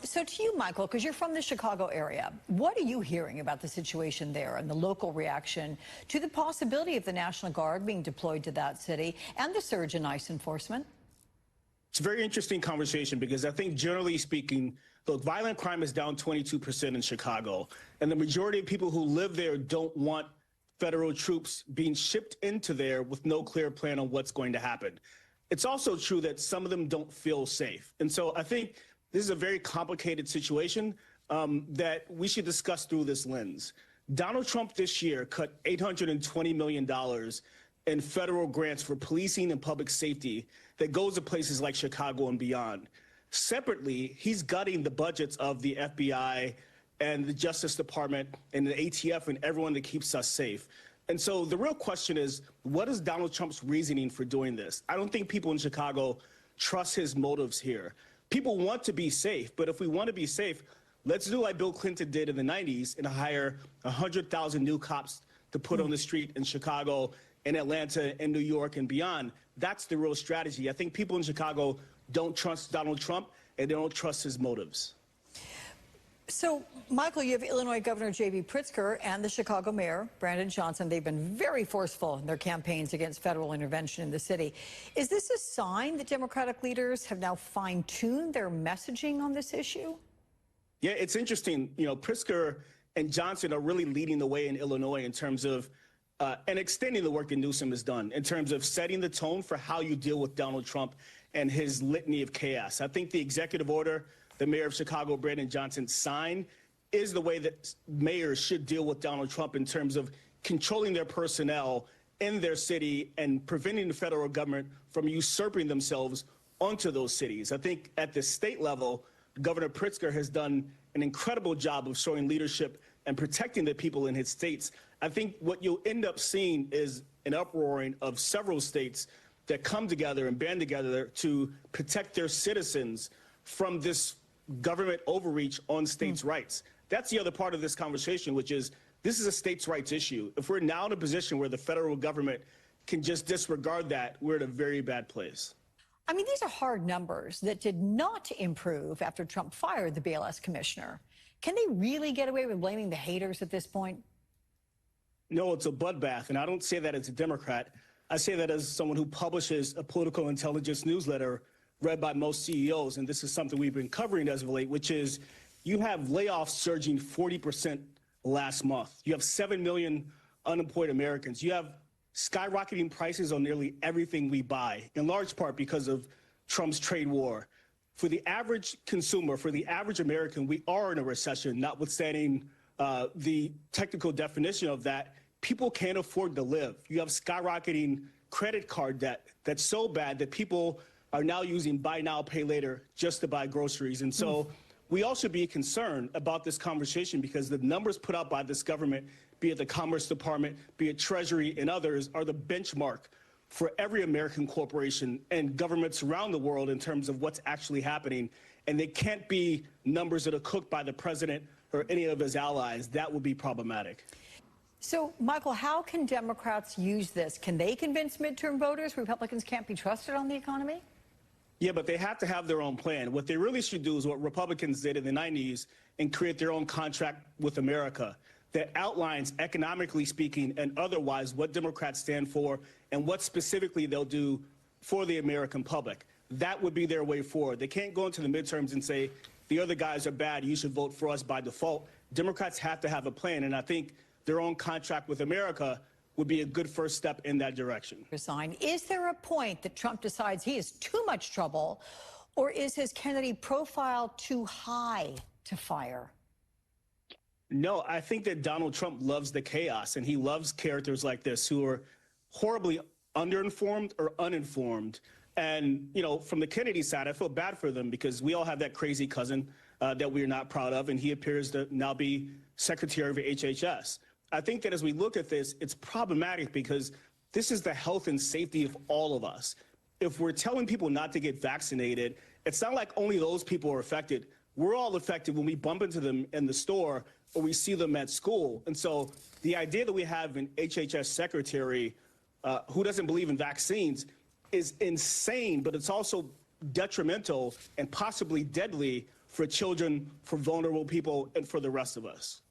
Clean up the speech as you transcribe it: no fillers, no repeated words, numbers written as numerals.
So to you, Michael, because you're from the Chicago area, what are you hearing about the situation there and the local reaction to the possibility of the National Guard being deployed to that city and the surge in ICE enforcement? It's a very interesting conversation because I think generally speaking, look, violent crime is down 22% in Chicago, and the majority of people who live there don't want federal troops being shipped into there with no clear plan on what's going to happen. It's also true that some of them don't feel safe. And so I think this is a very complicated situation that we should discuss through this lens. Donald Trump this year cut $820 million in federal grants for policing and public safety that goes to places like Chicago and beyond. Separately, he's gutting the budgets of the FBI and the Justice Department and the ATF and everyone that keeps us safe. And so the real question is, what is Donald Trump's reasoning for doing this? I don't think people in Chicago trust his motives here. People want to be safe, but if we want to be safe, let's do like Bill Clinton did in the 90s and hire 100,000 new cops to put on the street in Chicago, in Atlanta, and New York, and beyond. That's the real strategy. I think people in Chicago don't trust Donald Trump, and they don't trust his motives. So, Michael, you have Illinois Governor J.B. Pritzker and the Chicago Mayor, Brandon Johnson. They've been very forceful in their campaigns against federal intervention in the city. Is this a sign that Democratic leaders have now fine-tuned their messaging on this issue? Yeah, it's interesting. You know, Pritzker and Johnson are really leading the way in Illinois in terms of and extending the work that Newsom has done in terms of setting the tone for how you deal with Donald Trump and his litany of chaos. I think the executive order the mayor of Chicago, Brandon Johnson, signed is the way that mayors should deal with Donald Trump in terms of controlling their personnel in their city and preventing the federal government from usurping themselves onto those cities. I think at the state level, Governor Pritzker has done an incredible job of showing leadership and protecting the people in his states. I think what you'll end up seeing is an uproaring of several states that come together and band together to protect their citizens from this government overreach on states' rights. That's the other part of this conversation, which is this is a states' rights issue. If we're now in a position where the federal government can just disregard that, we're in a very bad place. I mean, these are hard numbers that did not improve after Trump fired the BLS commissioner. Can they really get away with blaming the haters at this point? No, it's a bloodbath, and I don't say that as a Democrat. I say that as someone who publishes a political intelligence newsletter read by most CEOs, and this is something we've been covering as of late, which is you have layoffs surging 40% last month. You have 7 million unemployed Americans. You have skyrocketing prices on nearly everything we buy, in large part because of Trump's trade war. For the average consumer, for the average American, we are in a recession, notwithstanding the technical definition of that. People can't afford to live. You have skyrocketing credit card debt that's so bad that people are now using buy now, pay later just to buy groceries. And so we all should be concerned about this conversation because the numbers put out by this government, be it the Commerce Department, be it Treasury and others, are the benchmark for every American corporation and governments around the world in terms of what's actually happening. And they can't be numbers that are cooked by the president or any of his allies. That would be problematic. So, Michael, how can Democrats use this? Can they convince midterm voters Republicans can't be trusted on the economy? Yeah, but they have to have their own plan. What they really should do is what Republicans did in the 90s and create their own contract with America that outlines, economically speaking and otherwise, what Democrats stand for and what specifically they'll do for the American public. That would be their way forward. They can't go into the midterms and say, the other guys are bad, you should vote for us by default. Democrats have to have a plan, and I think their own contract with America would be a good first step in that direction. Resign. Is there a point that Trump decides he is too much trouble, or is his Kennedy profile too high to fire? No, I think that Donald Trump loves the chaos, and he loves characters like this who are horribly underinformed or uninformed. And, you know, from the Kennedy side, I feel bad for them because we all have that crazy cousin that we're not proud of, and he appears to now be Secretary of HHS. I think that as we look at this, it's problematic because this is the health and safety of all of us. If we're telling people not to get vaccinated, it's not like only those people are affected. We're all affected when we bump into them in the store or we see them at school. And so the idea that we have an HHS secretary who doesn't believe in vaccines is insane, but it's also detrimental and possibly deadly for children, for vulnerable people, and for the rest of us.